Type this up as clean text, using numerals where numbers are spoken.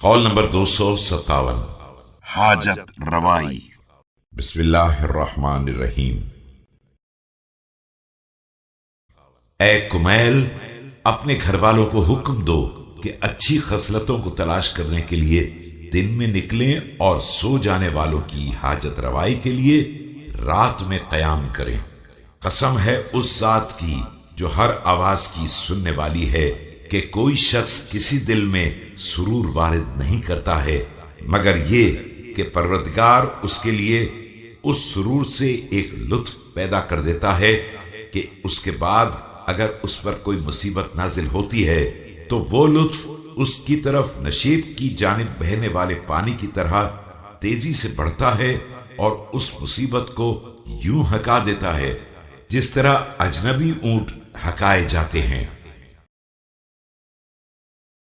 قول نمبر 257۔ حاجت روائی۔ بسم اللہ الرحمن الرحیم۔ اے کمیل، اپنے گھر والوں کو حکم دو کہ اچھی خصلتوں کو تلاش کرنے کے لیے دن میں نکلیں اور سو جانے والوں کی حاجت روائی کے لیے رات میں قیام کریں۔ قسم ہے اس ذات کی جو ہر آواز کی سننے والی ہے کہ کوئی شخص کسی دل میں سرور وارد نہیں کرتا ہے مگر یہ کہ پروردگار اس کے لیے اس سرور سے ایک لطف پیدا کر دیتا ہے کہ اس کے بعد اگر اس پر کوئی مصیبت نازل ہوتی ہے تو وہ لطف اس کی طرف نشیب کی جانب بہنے والے پانی کی طرح تیزی سے بڑھتا ہے اور اس مصیبت کو یوں ہکا دیتا ہے جس طرح اجنبی اونٹ ہکائے جاتے ہیں۔